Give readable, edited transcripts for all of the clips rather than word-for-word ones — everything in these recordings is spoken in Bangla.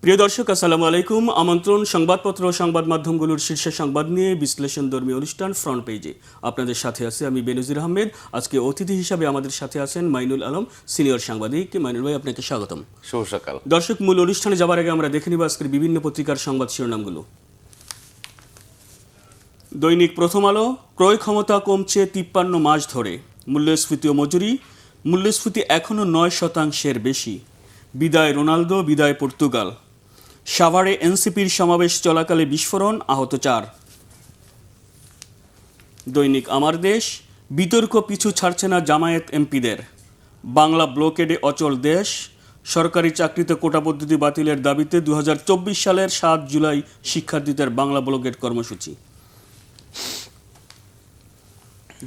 প্রিয় দর্শক, আসসালামু আলাইকুম। আমন্ত্রণ সংবাদপত্র ও সংবাদ মাধ্যমগুলোর শীর্ষ সংবাদ নিয়ে বিশ্লেষণধর্মী অনুষ্ঠান ফ্রন্ট পেজে। আপনাদের সাথে আছে আমি বেনজির আহমেদ। আজকে অতিথি হিসাবে আমাদের সাথে আছেন মাইনুল আলম, সিনিয়র সাংবাদিক। মাইনুল ভাই, আপনাকে স্বাগতম। শুভ সকাল। দর্শক, মূল অনুষ্ঠানে যাবার আগে আমরা দেখে নিব আজকের বিভিন্ন পত্রিকার সংবাদ শিরোনামগুলো। দৈনিক প্রথম আলো, ক্রয় ক্ষমতা কমছে 53 মাস ধরে, মূল্যস্ফীতি ও মজুরি, মূল্যস্ফীতি এখনও 9% বেশি, বিদায় রোনালদো, বিদায় পর্তুগাল, সাভারে এনসিপির সমাবেশ চলাকালে বিস্ফোরণ, আহত 4। দৈনিক আমার দেশ, বিতর্ক পিছু ছাড়ছে না জামায়াত এমপিদের, বাংলা ব্লকেডে অচল দেশ, সরকারি চাকরিতে কোটা পদ্ধতি বাতিলের দাবিতে 2024 সালের 7 জুলাই শিক্ষার্থীদের বাংলা ব্লকেড কর্মসূচি।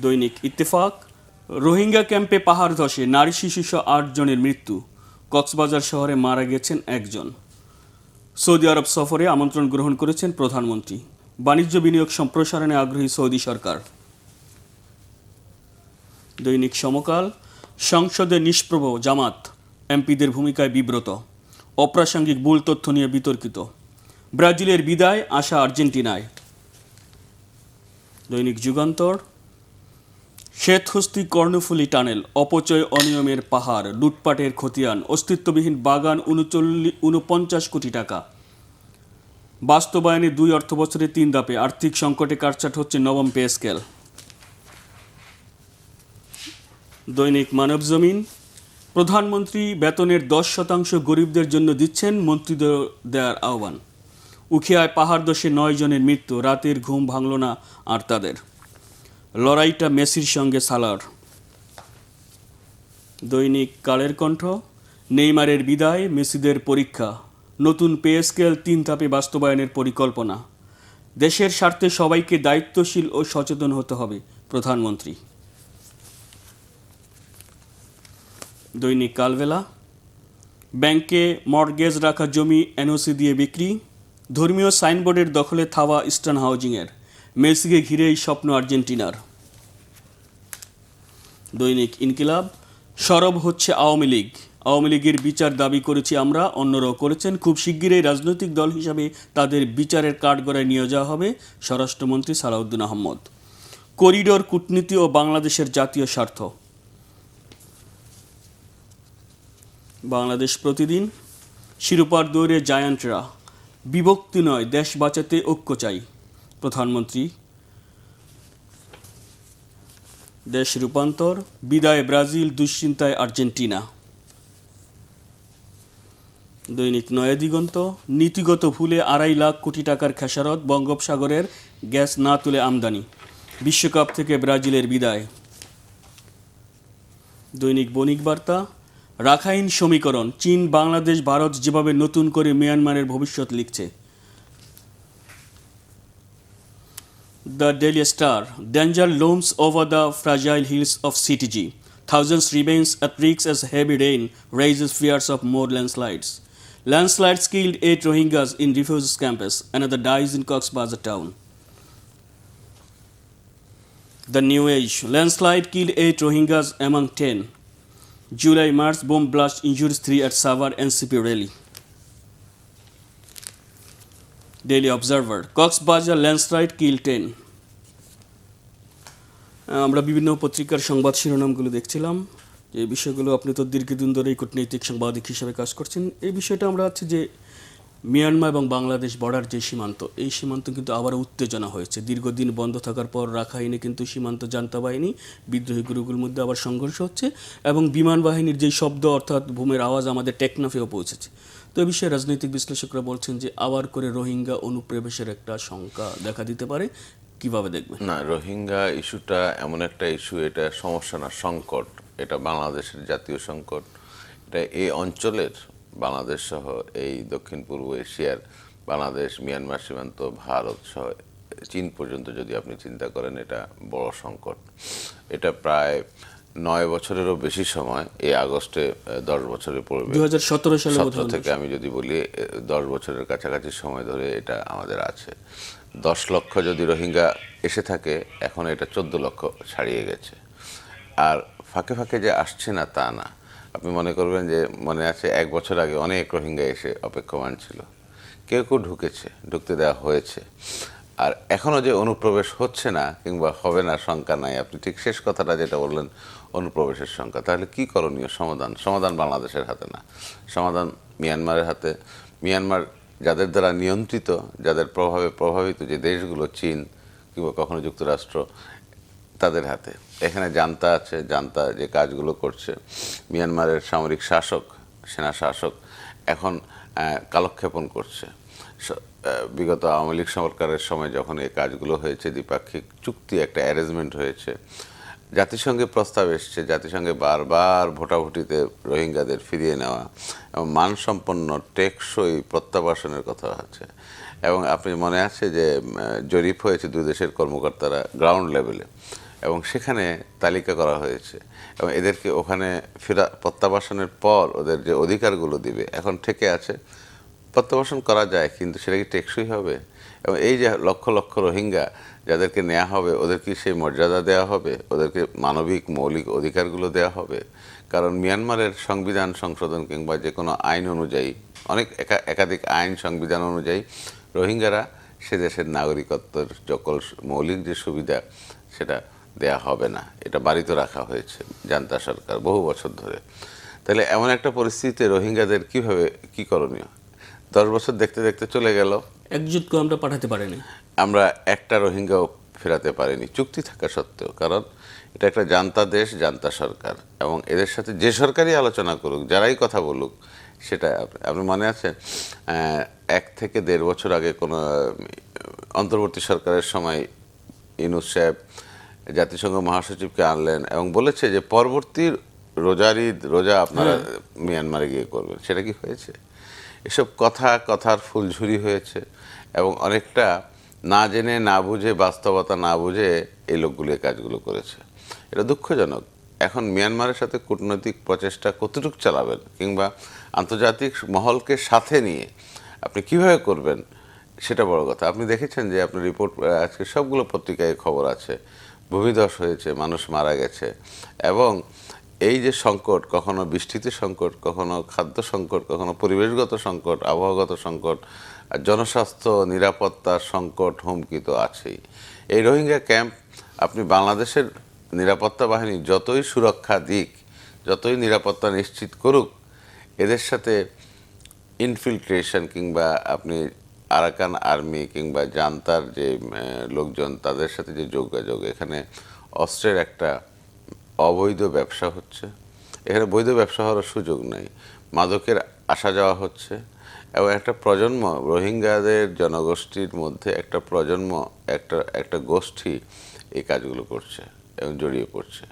দৈনিক ইত্তেফাক, রোহিঙ্গা ক্যাম্পে পাহাড় ধসে নারী শিশুসহ 8 জনের মৃত্যু, কক্সবাজার শহরে মারা গেছেন 1 জন। সৌদি আরব সফরে আমন্ত্রণ গ্রহণ করেছেন প্রধানমন্ত্রী, বাণিজ্য বিনিয়োগ সম্প্রসারণে আগ্রহী সৌদি সরকার। দৈনিক সমকাল, সংসদে নিষ্প্রভ জামাত, এমপিদের ভূমিকায় বিব্রত, অপ্রাসঙ্গিক ভুল তথ্য নিয়ে বিতর্কিত, ব্রাজিলের বিদায়, আশা আর্জেন্টিনায়। দৈনিক যুগান্তর, শ্বেতহস্তি কর্ণফুলী টানেল, অপচয় অনিয়মের পাহাড়, লুটপাটের খতিয়ান, অস্তিত্ববিহীন বাগান, 49 কোটি টাকা বাস্তবায়নে 2 অর্থবছরে 3 ধাপে, আর্থিক সংকটে কাটছাঁট হচ্ছে নবম পে স্কেল। দৈনিক মানব জমিন, প্রধানমন্ত্রী বেতনের 10% গরিবদের জন্য দিচ্ছেন, মন্ত্রীদের দেওয়ার আহ্বান। উখিয়ায় পাহাড় ধসে 9 জনের মৃত্যু, রাতের ঘুম ভাঙল না আর তাদের। লড়াইটা মেসির সঙ্গে সালার। দৈনিক কালের কণ্ঠ, নেইমারের বিদায়, মেসিদের পরীক্ষা, নতুন পে স্কেল 3 ধাপে বাস্তবায়নের পরিকল্পনা, দেশের স্বার্থে সবাইকে দায়িত্বশীল ও সচেতন হতে হবে, প্রধানমন্ত্রী। দৈনিক কালবেলা, ব্যাংকে মর্টগেজ রাখা জমি এনওসি দিয়ে বিক্রি, ধর্মীয় সাইনবোর্ডের দখলে থাওয়া ইস্টার্ন হাউজিংয়ের, মেসিকে ঘিরেই স্বপ্ন আর্জেন্টিনার। দৈনিক ইনকিলাব, সরব হচ্ছে আওয়ামী লীগ, আওয়ামী লীগের বিচার দাবি করেছি আমরা, অন্যরাও করেছেন, খুব শিগগিরই রাজনৈতিক দল হিসাবে তাদের বিচারের কাঠগড়ায় নিয়ে যাওয়া হবে, স্বরাষ্ট্রমন্ত্রী সালাউদ্দিন আহমদ। করিডোর কূটনীতি ও বাংলাদেশের জাতীয় স্বার্থ। বাংলাদেশ প্রতিদিন, শিরোপার দৌড়ে জায়ান্টরা, বিভক্তি নয় দেশ বাঁচাতে ঐক্য চাই, প্রধানমন্ত্রী। দেশ রূপান্তর, বিদায় ব্রাজিল, দুশ্চিন্তায় আর্জেন্টিনা। দৈনিক নয়া দিগন্ত, নীতিগত ভুলে 2.5 লাখ কোটি টাকার খেসারত, বঙ্গোপসাগরের গ্যাস না তুলে আমদানি, বিশ্বকাপ থেকে ব্রাজিলের বিদায়। দৈনিক বণিক বার্তা, রাখাইন সমীকরণ, চীন, বাংলাদেশ, ভারত যেভাবে নতুন করে মিয়ানমারের ভবিষ্যৎ লিখছে। The Daily Star, danger looms over the fragile hills of CTG. Thousands remains at risk as heavy rain raises fears of more landslides. Landslides killed 8 Rohingyas in refugees campus. Another dies in Cox's Bazar town. The New Age, landslide killed 8 Rohingyas among 10. July Mars bomb blast injures 3 at Savar NCP rally. Daily Observer, Cox's Bazar landslide killed 10. আমরা বিভিন্ন পত্রিকার সংবাদ শিরোনামগুলো দেখছিলাম। এই বিষয়গুলো আপনি তো দীর্ঘদিন ধরেই কূটনৈতিক সাংবাদিক হিসেবে কাজ করছেন। এই বিষয়টা আমরা আছে যে মিয়ানমার এবং বাংলাদেশ বর্ডার যে সীমান্ত, এই সীমান্ত কিন্তু আবার উত্তেজনা হয়েছে। দীর্ঘদিন বন্ধ থাকার পর রাখাইনে কিন্তু সীমান্ত জান্তা বাহিনী বিদ্রোহী গ্রুপগুলোর মধ্যে আবার সংঘর্ষ হচ্ছে এবং বিমান বাহিনীর যেই শব্দ অর্থাৎ ভূমের আওয়াজ আমাদের টেকনাফেও পৌঁছেছে। তো এই বিষয়ে রাজনৈতিক বিশ্লেষকরা বলছেন যে আবার করে রোহিঙ্গা অনুপ্রবেশের একটা শঙ্কা দেখা দিতে পারে। কিভাবে দেখবেন? না, রোহিঙ্গা ইস্যুটা এমন একটা ইস্যু, এটা সমস্যা না, সংকট। এটা বাংলাদেশের জাতীয় সংকট। এটা এই অঞ্চলের, বাংলাদেশ সহ এই দক্ষিণ পূর্ব এশিয়ার, বাংলাদেশ, মিয়ানমার সীমান্ত, ভারত সহ চীন পর্যন্ত যদি আপনি চিন্তা করেন, এটা বড় সংকট। এটা প্রায় 9 বছরেরও বেশি সময়, এই আগস্টে 10 বছরে পড়বে। 2017 সালে থেকে আমি যদি বলি 10 বছরের কাছাকাছি সময় ধরে এটা আমাদের আছে। 10 লক্ষ যদি রোহিঙ্গা এসে থাকে, এখন এটা 14 লক্ষ ছাড়িয়ে গেছে। আর ফাঁকে ফাঁকে যে আসছে না তা না, আপনি মনে করবেন যে মনে আছে 1 বছর আগে অনেক রোহিঙ্গা এসে অপেক্ষমান ছিল, কেউ কেউ ঢুকতে দেওয়া হয়েছে। আর এখনও যে অনুপ্রবেশ হচ্ছে না কিংবা হবে না শঙ্কা নাই, আপনি ঠিক শেষ কথাটা যেটা বললেন অনুপ্রবেশের শঙ্কা, তাহলে কি করণীয়? সমাধান বাংলাদেশের হাতে না, সমাধান মিয়ানমারের হাতে। মিয়ানমার যাদের দ্বারা নিয়ন্ত্রিত, যাদের প্রভাবে প্রভাবিত যে দেশগুলো, চীন কিংবা কখনো যুক্তরাষ্ট্র, তাদের হাতে। এখানে জান্তা আছে, জান্তা যে কাজগুলো করছে। মিয়ানমারের সামরিক শাসক, সেনা শাসক এখন কালক্ষেপণ করছে। বিগত আওয়ামী লীগ সরকারের সময় যখন এই কাজগুলো হয়েছে, দ্বিপাক্ষিক চুক্তি একটা অ্যারেঞ্জমেন্ট হয়েছে, জাতিসংঘে প্রস্তাব এসছে, জাতিসংঘে বারবার ভোটাভুটিতে রোহিঙ্গাদের ফিরিয়ে নেওয়া এবং মানসম্পন্ন টেকসই প্রত্যাবাসনের কথা আছে। এবং আপনি মনে আছে যে জরিপ হয়েছে দুই দেশের কর্মকর্তারা গ্রাউন্ড লেভেলে, এবং সেখানে তালিকা করা হয়েছে এবং এদেরকে ওখানে প্রত্যাবাসনের পর ওদের যে অধিকারগুলো দিবে এখন থেকে আছে। প্রত্যাবাসন করা যায়, কিন্তু সেটা কি টেকসই হবে? এবং এই যে লক্ষ লক্ষ রোহিঙ্গা যাদেরকে নেওয়া হবে, ওদের কি সেই মর্যাদা দেওয়া হবে? ওদেরকে মানবিক মৌলিক অধিকারগুলো দেওয়া হবে? কারণ মিয়ানমারের সংবিধান সংশোধন কিংবা যে কোনো আইন অনুযায়ী, অনেক একাধিক আইন সংবিধান অনুযায়ী রোহিঙ্গারা সে দেশের নাগরিকত্বের সকল মৌলিক যে সুবিধা সেটা দেয়া হবে না। এটা বাড়িতে রাখা হয়েছে জান্তা সরকার বহু বছর ধরে। তাহলে এমন একটা পরিস্থিতিতে রোহিঙ্গাদের কিভাবে কি করণীয়? 10 বছর দেখতে দেখতে চলে গেল, একজুটকে আমরা পাঠাতে পারিনি, আমরা একটা রোহিঙ্গাও ফেরাতে পারিনি চুক্তি থাকা সত্ত্বেও। কারণ এটা একটা জান্তা দেশ, জান্তা সরকার, এবং এদের সাথে যে সরকারই আলোচনা করুক, যারাই কথা বলুক, সেটা আপনি মনে আছে 1 থেকে 1.5 বছর আগে কোনো অন্তর্বর্তী সরকারের সময় ইউনূস সাহেব জাতিসংঘ মহাসচিবকে আনলেন এবং বলেছে যে পরবর্তী রোজা আপনারা মিয়ানমারে গিয়ে করবেন। সেটা কি হয়েছে? এসব কথার ফুলঝুরি হয়েছে এবং অনেকটা না জেনে না বুঝে, বাস্তবতা না বুঝে এই লোকগুলো এই কাজগুলো করেছে। এটা দুঃখজনক। এখন মিয়ানমারের সাথে কূটনৈতিক প্রচেষ্টা কতটুকু চালাবেন কিংবা আন্তর্জাতিক মহলকে সাথে নিয়ে আপনি কিভাবে করবেন, সেটা বড় কথা। আপনি দেখেছেন যে আপনার রিপোর্ট আজকে সবগুলো পত্রিকায় খবর আছে, ভূমিধস হয়েছে, মানুষ মারা গেছে, এবং এই যে সংকট, কখনো বৃষ্টিতে সংকট, কখনো খাদ্য সংকট, কখনো পরিবেশগত সংকট, আবহাওয়াগত সংকট, আর জনস্বাস্থ্য নিরাপত্তার সংকট, হুমকি তো আছেই। এই রোহিঙ্গা ক্যাম্প আপনি বাংলাদেশের নিরাপত্তা বাহিনী যতই সুরক্ষা দিক, যতই নিরাপত্তা নিশ্চিত করুক, এদের সাথে ইনফিল্ট্রেশন কিংবা আপনি আরাকান আর্মি কিংবা জান্তার যে লোকজন, তাদের সাথে যে যোগাযোগ, এখানে অস্ত্রের একটা অবৈধ ব্যবসা হচ্ছে, এখানে বৈধ ব্যবসা হওয়ার সুযোগ নাই, মাদকের আসা যাওয়া হচ্ছে, এবং একটা প্রজন্ম, রোহিঙ্গাদের জনগোষ্ঠীর মধ্যে একটা প্রজন্ম, একটা গোষ্ঠী এই কাজগুলো করছে এবং জড়িয়ে পড়ছে।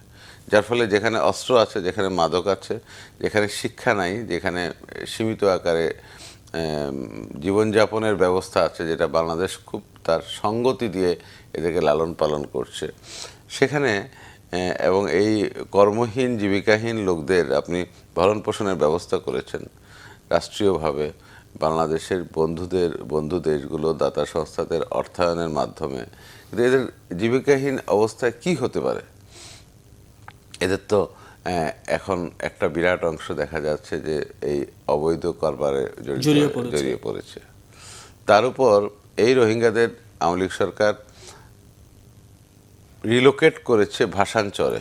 যার ফলে যেখানে অস্ত্র আছে, যেখানে মাদক আছে, যেখানে শিক্ষা নাই, যেখানে সীমিত আকারে জীবনযাপনের ব্যবস্থা আছে, যেটা বাংলাদেশ খুব তার সঙ্গতি দিয়ে এদেরকে লালন পালন করছে, সেখানে এবং এই কর্মহীন জীবিকাহীন লোকদের আপনি ভরণ পোষণের ব্যবস্থা করেছেন রাষ্ট্রীয়ভাবে বাংলাদেশের বন্ধু দেশগুলো, দাতা সংস্থাদের অর্থায়নের মাধ্যমে। কিন্তু এদের জীবিকাহীন অবস্থায় কি হতে পারে? এদের তো এখন একটা বিরাট অংশ দেখা যাচ্ছে যে এই অবৈধ কারবারে জড়িয়ে পড়েছে। তার উপর এই রোহিঙ্গাদের আওয়ামী লীগ সরকার রিলোকেট করেছে ভাষাঞ্চলে।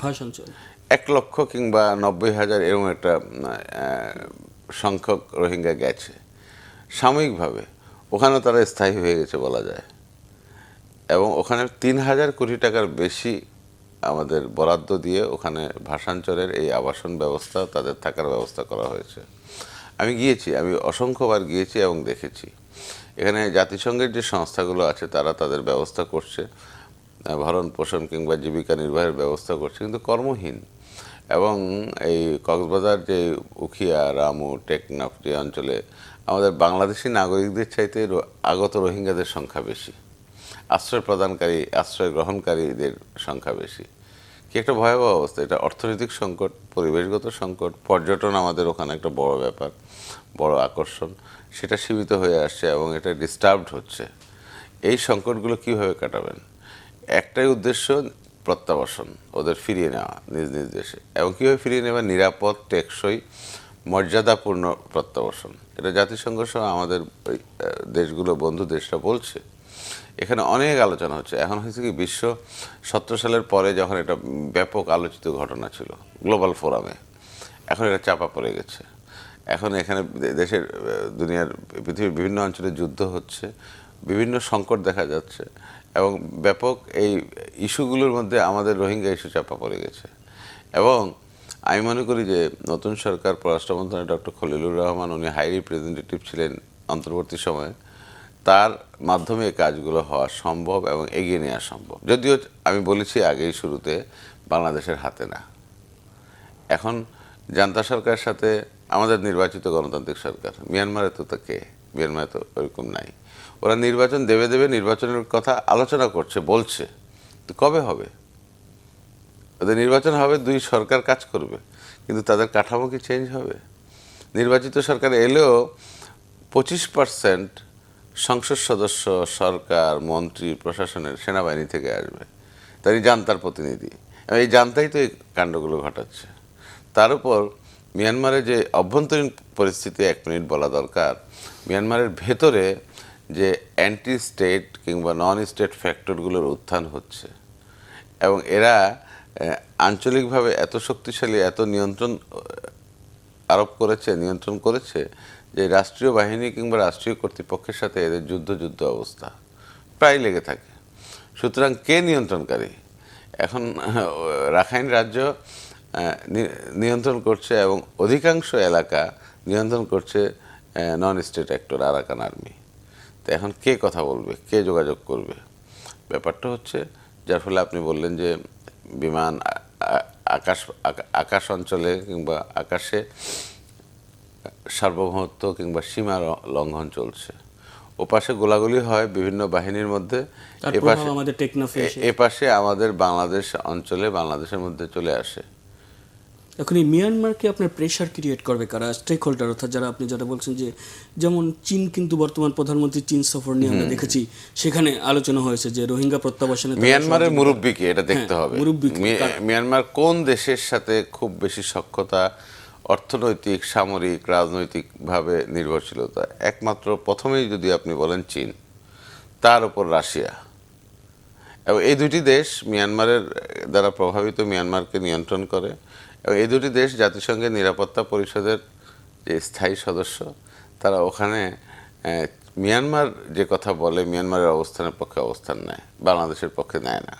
1 লক্ষ কিংবা 90,000 এরকম একটা সংখ্যক রোহিঙ্গা গেছে সাময়িকভাবে। ওখানেও তারা স্থায়ী হয়ে গেছে বলা যায়, এবং ওখানে 3,000 কোটি টাকার বেশি আমাদের বরাদ্দ দিয়ে ওখানে ভাষাঞ্চলের এই আবাসন ব্যবস্থা, তাদের থাকার ব্যবস্থা করা হয়েছে। আমি অসংখ্যবার গিয়েছি এবং দেখেছি এখানে জাতিসংঘের যে সংস্থাগুলো আছে তারা তাদের ব্যবস্থা করছে, ভরণ পোষণ কিংবা জীবিকা নির্বাহের ব্যবস্থা করছে, কিন্তু কর্মহীন। এবং এই কক্সবাজার যে উখিয়া, রামু, টেকনাফ যে অঞ্চলে আমাদের বাংলাদেশি নাগরিকদের চাইতে আগত রোহিঙ্গাদের সংখ্যা বেশি, আশ্রয় গ্রহণকারীদের সংখ্যা বেশি। কি একটা ভয়াবহ অবস্থা! এটা অর্থনৈতিক সংকট, পরিবেশগত সংকট, পর্যটন আমাদের ওখানে একটা বড় ব্যাপার, বড় আকর্ষণ, সেটা সীমিত হয়ে আসছে এবং এটা ডিস্টার্বড হচ্ছে। এই সংকটগুলো কিভাবে কাটাবেন? একটাই উদ্দেশ্য, প্রত্যাবাসন, ওদের ফিরিয়ে নেওয়া নিজ নিজ দেশে, এবং কীভাবে ফিরিয়ে নেওয়া, নিরাপদ, টেকসই, মর্যাদাপূর্ণ প্রত্যাবাসন। এটা জাতিসংঘ সহ আমাদের ওই দেশগুলো, বন্ধু দেশরা বলছে। এখানে অনেক আলোচনা হচ্ছে। এখন হয়েছে কি, বিশ্ব 70 সালের পরে যখন এটা ব্যাপক আলোচিত ঘটনা ছিল গ্লোবাল ফোরামে, এখন এটা চাপা পড়ে গেছে। এখন এখানে দেশের, দুনিয়ার, পৃথিবীর বিভিন্ন অঞ্চলে যুদ্ধ হচ্ছে, বিভিন্ন সংকট দেখা যাচ্ছে, এবং ব্যাপক এই ইস্যুগুলোর মধ্যে আমাদের রোহিঙ্গা ইস্যু চাপা পড়ে গেছে। এবং আমি মনে করি যে নতুন সরকার, পররাষ্ট্র মন্ত্রণালয়ে ডক্টর খলিলুর রহমান, উনি হাই রিপ্রেজেন্টেটিভ ছিলেন অন্তর্বর্তী সময়ে, তার মাধ্যমে এই কাজগুলো হওয়া সম্ভব এবং এগিয়ে নেওয়া সম্ভব। যদিও আমি বলেছি আগেই শুরুতে, বাংলাদেশের হাতে না। এখন জান্তা সরকারের সাথে আমাদের নির্বাচিত গণতান্ত্রিক সরকার, মিয়ানমারে তো তাকে, মিয়ানমারে তো ওরকম নাই। ওরা নির্বাচন দেবে, নির্বাচনের কথা আলোচনা করছে, বলছে, তো কবে হবে? ওদের নির্বাচন হবে, দুই সরকার কাজ করবে, কিন্তু তাদের কাঠামো কি চেঞ্জ হবে? নির্বাচিত সরকার এলেও 25% সংসদ সদস্য, সরকার, মন্ত্রী, প্রশাসনের, সেনাবাহিনী থেকে আসবে। তারই জান্তার প্রতিনিধি, এই জান্তাই তো এই কাণ্ডগুলো ঘটাচ্ছে। তার উপর মিয়ানমারের যে অভ্যন্তরীণ পরিস্থিতি, 1 মিনিট বলা দরকার। মিয়ানমারের ভেতরে যে অ্যান্টি স্টেট কিংবা নন স্টেট ফ্যাক্টরগুলোর উত্থান হচ্ছে, এবং এরা আঞ্চলিকভাবে এত শক্তিশালী, এত নিয়ন্ত্রণ নিয়ন্ত্রণ করেছে যে রাষ্ট্রীয় বাহিনী কিংবা রাষ্ট্রীয় কর্তৃপক্ষের সাথে এদের যুদ্ধ অবস্থা প্রায় লেগে থাকে। সুতরাং কে নিয়ন্ত্রণকারী? এখন রাখাইন রাজ্য নিয়ন্ত্রণ করছে, এবং অধিকাংশ এলাকা নিয়ন্ত্রণ করছে non state actor, Arakan army. তো এখন কে কথা বলবে, কে যোগাযোগ করবে? ব্যাপারটা হচ্ছে, যার ফলে আপনি বললেন যে বিমান, আকাশ অঞ্চলে কিংবা আকাশে সার্বভৌমত্ব কিংবা সীমা লঙ্ঘন চলছে। ওপাশে গোলাগুলি হয় বিভিন্ন বাহিনীর মধ্যে, এপাশে আমাদের বাংলাদেশ অঞ্চলে, বাংলাদেশের মধ্যে চলে আসে। এখন এই মিয়ানমারকে আপনার প্রেশার ক্রিয়েট করবে কারা? স্টেক হোল্ডার, অর্থাৎ যারা, আপনি যারা বলছেন যে, যেমন চীন, কিন্তু বর্তমান প্রধানমন্ত্রী চীন সফর নিয়ে আমরা দেখেছি, সেখানে আলোচনা হয়েছে যে রোহিঙ্গা প্রত্যাবাসনে মিয়ানমারের মুরব্বীকে এটা দেখতে হবে। মিয়ানমার কোন দেশের সাথে খুব বেশি সখ্যতা, অর্থনৈতিক, সামরিক, রাজনৈতিকভাবে নির্ভরশীলতা? একমাত্র প্রথমেই যদি আপনি বলেন চীন, তার উপর রাশিয়া, এবং এই দুটি দেশ মিয়ানমারের দ্বারা প্রভাবিত, মিয়ানমারকে নিয়ন্ত্রণ করে। এবং এই দুটি দেশ জাতিসংঘের নিরাপত্তা পরিষদের যে স্থায়ী সদস্য, তারা ওখানে মিয়ানমার যে কথা বলে, মিয়ানমারের অবস্থানের পক্ষে অবস্থান নেয়, বাংলাদেশের পক্ষে নেয় না।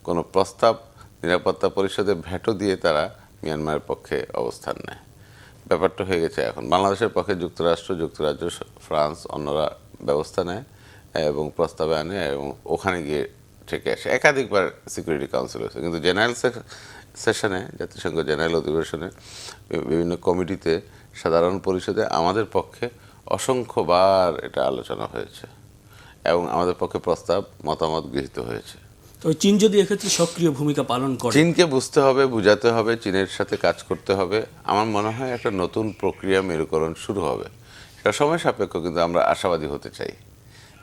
কোনো প্রস্তাব নিরাপত্তা পরিষদে ভেটো দিয়ে তারা মিয়ানমারের পক্ষে অবস্থান নেয়। ব্যাপারটা হয়ে গেছে এখন বাংলাদেশের পক্ষে যুক্তরাজ্য, ফ্রান্স, অন্যরা ব্যবস্থা নেয় এবং প্রস্তাবে আনে, এবং ওখানে গিয়ে থেকে আসে। একাধিকবার সিকিউরিটি কাউন্সিল হয়েছে, কিন্তু জেনারেল সেশনে, জাতিসংঘ জেনারেল অধিবেশনে, বিভিন্ন কমিটিতে, সাধারণ পরিষদে আমাদের পক্ষে অসংখ্যবার এটা আলোচনা হয়েছে, এবং আমাদের পক্ষে প্রস্তাব, মতামত গৃহীত হয়েছে। তো চীন যদি এক্ষেত্রে সক্রিয় ভূমিকা পালন করে, চীনকে বুঝতে হবে, বুঝাতে হবে, চীনের সাথে কাজ করতে হবে। আমার মনে হয় একটা নতুন প্রক্রিয়া, মেরুকরণ শুরু হবে। এটা সময় সাপেক্ষ, কিন্তু আমরা আশাবাদী হতে চাই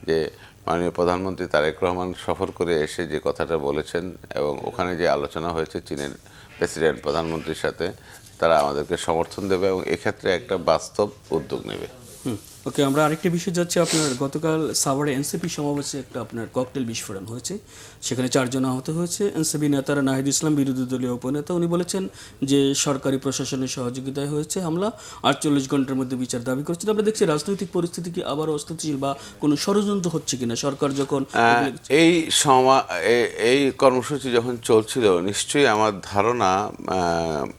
যে মাননীয় প্রধানমন্ত্রী তারেক রহমান সফর করে এসে যে কথাটা বলেছেন, এবং ওখানে যে আলোচনা হয়েছে চীনের প্রেসিডেন্ট, প্রধানমন্ত্রীর সাথে, তারা আমাদেরকে সমর্থন দেবে এবং এক্ষেত্রে একটা বাস্তব উদ্যোগ নেবে। ওকে, আমরা আরেকটা বিষয় যাচ্ছি। আপনার গতকাল সাভারে এনসিপি সমাবেশে একটা আপনার ককটেল বিস্ফোরণ হয়েছে, সেখানে 4 জন আহত হয়েছে। এনসিপি নেতারা, নাহিদ ইসলাম বিরোধী দলীয় উপনেতা, উনি বলেছেন যে সরকারি প্রশাসনের সহযোগিতায় হয়েছে হামলা, 48 ঘন্টার মধ্যে বিচার দাবি করছেন। আমরা দেখছি রাজনৈতিক পরিস্থিতি কি আবার অস্থিতিশীল, বা কোনো ষড়যন্ত্র হচ্ছে কিনা? সরকার যখন এই কর্মসূচি যখন চলছিল, নিশ্চয়ই আমার ধারণা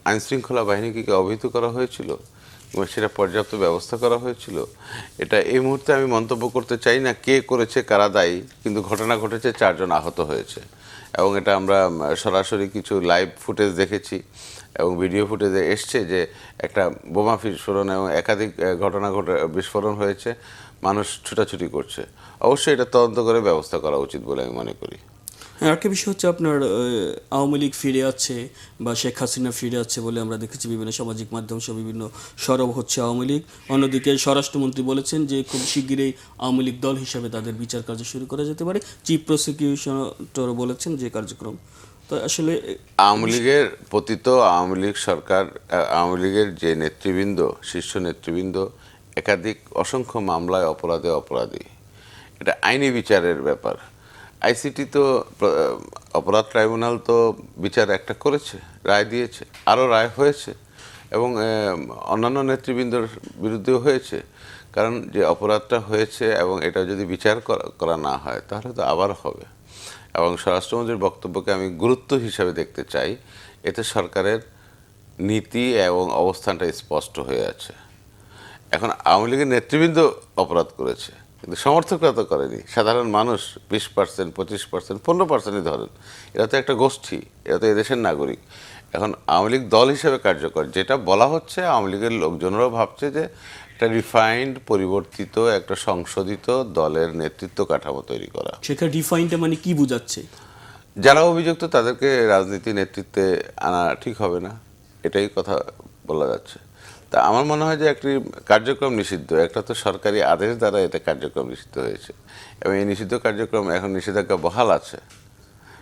আইনশৃঙ্খলা বাহিনীকে অবহিত করা হয়েছিল এবং সেটা পর্যাপ্ত ব্যবস্থা করা হয়েছিল। এটা এই মুহূর্তে আমি মন্তব্য করতে চাই না কে করেছে, কারা দায়ী, কিন্তু ঘটনা ঘটেছে, 4 জন আহত হয়েছে, এবং এটা আমরা সরাসরি কিছু লাইভ ফুটেজ দেখেছি, এবং ভিডিও ফুটেজে এসছে যে একটা বোমা বিস্ফোরণ এবং একাধিক বিস্ফোরণ হয়েছে, মানুষ ছুটাছুটি করছে। অবশ্যই এটা তদন্ত করে ব্যবস্থা করা উচিত বলে আমি মনে করি। হ্যাঁ, একটা বিষয় হচ্ছে আপনার আওয়ামী লীগ ফিরে আছে বা শেখ হাসিনা ফিরে আছে বলে আমরা দেখেছি, বিভিন্ন সামাজিক মাধ্যম সহ বিভিন্ন সরব হচ্ছে আওয়ামী লীগ। অন্যদিকে স্বরাষ্ট্রমন্ত্রী বলেছেন যে খুব শিগগিরই আওয়ামী লীগ দল হিসাবে তাদের বিচার কার্য শুরু করা যেতে পারে। চিফ প্রসিকিউটর বলেছেন যে কার্যক্রম। তো তো আসলে আওয়ামী লীগের পতিত আওয়ামী লীগ সরকার, আওয়ামী লীগের যে নেতৃবৃন্দ, শীর্ষ নেতৃবৃন্দ একাধিক অসংখ্য মামলায় অপরাধী। এটা আইনি বিচারের ব্যাপার। আইসিটি তো অপরাধ ট্রাইব্যুনাল তো বিচার একটা করেছে, রায় দিয়েছে, আরও রায় হয়েছে এবং অন্যান্য নেতৃবৃন্দর বিরুদ্ধেও হয়েছে। কারণ যে অপরাধটা হয়েছে এবং এটা যদি বিচার করা না হয় তাহলে তো আবার হবে। এবং স্বরাষ্ট্রমন্ত্রীর বক্তব্যকে আমি গুরুত্ব হিসাবে দেখতে চাই। এতে সরকারের নীতি এবং অবস্থানটা স্পষ্ট হয়ে আছে। এখন আওয়ামী লীগের নেতৃবৃন্দ অপরাধ করেছে, কিন্তু সমর্থকরা তো করেনি। সাধারণ মানুষ 20%, 25%, 15%ই ধরেন, এরা তো একটা গোষ্ঠী, এরা তো এদেশের নাগরিক। এখন আওয়ামী লীগ দল হিসেবে কার্যকর, যেটা বলা হচ্ছে আওয়ামী লীগের লোকজনরাও ভাবছে যে একটা রিফাইন্ড, পরিবর্তিত, একটা সংশোধিত দলের নেতৃত্ব কাঠামো তৈরি করা। সেখানে ডিফাইনটা মানে কি বোঝাচ্ছে? যারা অভিযুক্ত তাদেরকে রাজনীতি নেতৃত্বে আনা ঠিক হবে না, এটাই কথা বলা যাচ্ছে। তা আমার মনে হয় যে একটি কার্যক্রম নিষিদ্ধ, একটা তো সরকারি আদেশ দ্বারা এটা কার্যক্রম নিষিদ্ধ হয়েছে এবং এই নিষিদ্ধ কার্যক্রম এখন নিষেধাজ্ঞা বহাল আছে।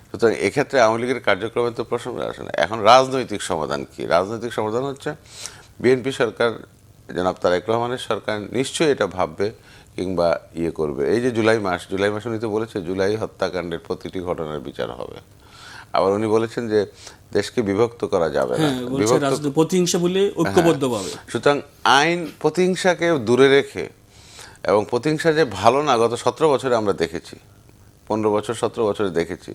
সুতরাং এক্ষেত্রে আওয়ামী লীগের কার্যক্রমে তো প্রসঙ্গ আসে না। এখন রাজনৈতিক সমাধান কি? রাজনৈতিক সমাধান হচ্ছে বিএনপি সরকার, জনাব তারেক রহমানের সরকার নিশ্চয়ই এটা ভাববে কিংবা করবে। এই যে জুলাই মাস উনি তো বলেছে জুলাই হত্যাকাণ্ডের প্রতিটি ঘটনার বিচার হবে। আবার উনি বলেছেন যে দেশকে বিভক্ত করা যাবে না, প্রতিহিংসা বলে ঐক্যবদ্ধভাবে। সুতরাং আইন প্রতিহিংসাকে দূরে রেখে, এবং প্রতিহিংসা যে ভালো না গত 17 বছরে আমরা দেখেছি, 15 বছর 17 বছরে দেখেছি,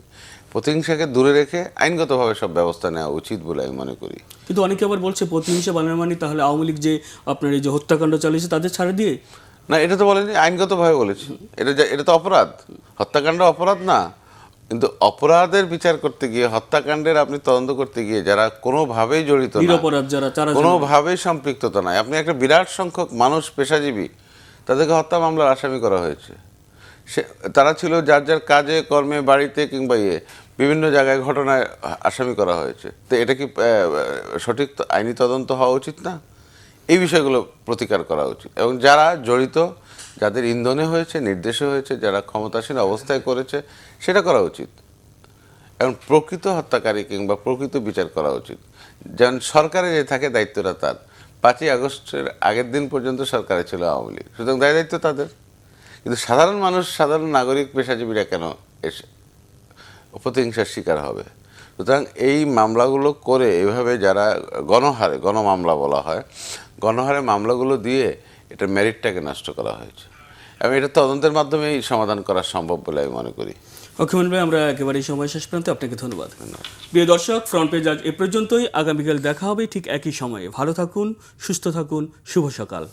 প্রতিহিংসাকে দূরে রেখে আইনগতভাবে সব ব্যবস্থা নেওয়া উচিত বলে আমি মনে করি। কিন্তু অনেকে আবার বলছে প্রতিহিংসা বানানো মানে তাহলে আওয়ামী লীগ যে আপনার এই যে হত্যাকাণ্ড চালিয়েছে তাদের ছাড়ে দিয়ে। না, এটা তো বলেনি, আইনগতভাবে বলেছি। এটা তো অপরাধ, হত্যাকাণ্ড অপরাধ না। কিন্তু অপরাধের বিচার করতে গিয়ে, হত্যাকাণ্ডের আপনি তদন্ত করতে গিয়ে যারা কোনোভাবেই জড়িত না, নিরপরাধ যারা, তারা কোনোভাবেই সম্পৃক্ততা নাই, আপনি একটা বিরাট সংখ্যক মানুষ পেশাজীবী, তাদেরকে হত্যা মামলার আসামি করা হয়েছে। তারা ছিল যার যার কাজে কর্মে, বাড়িতে কিংবা বিভিন্ন জায়গায় ঘটনায় আসামি করা হয়েছে। তো এটা কি সঠিক আইনি তদন্ত হওয়া উচিত না? এই বিষয়গুলো প্রতিকার করা উচিত এবং যারা জড়িত, যাদের ইন্ধনে হয়েছে, নির্দেশে হয়েছে, যারা ক্ষমতাসীন অবস্থায় করেছে, সেটা করা উচিত এবং প্রকৃত হত্যাকারী কিংবা প্রকৃত বিচার করা উচিত। যেমন সরকারে যে থাকে দায়িত্বটা তার। 5ই আগস্টের আগের দিন পর্যন্ত সরকারে ছিল আওয়ামী লীগ, সুতরাং দায়িত্ব তাদের। কিন্তু সাধারণ মানুষ, সাধারণ নাগরিক, পেশাজীবীরা কেন এসে প্রতিহিংসার শিকার হবে? সুতরাং এই মামলাগুলো করে এভাবে যারা গণমামলা বলা হয়, গণহারে মামলাগুলো দিয়ে এটার মেরিটটাকে নষ্ট করা হয়েছে এবং এটা তদন্তের মাধ্যমেই সমাধান করা সম্ভব বলে আমি মনে করি। ওকে ভাই, আমরা একেবারেই সময় শেষ পর্যন্ত আপনাকে ধন্যবাদ। প্রিয় দর্শক, ফ্রন্ট পেজ আজ এ পর্যন্তই। আগামীকাল দেখা হবে ঠিক একই সময়ে। ভালো থাকুন, সুস্থ থাকুন, শুভ সকাল।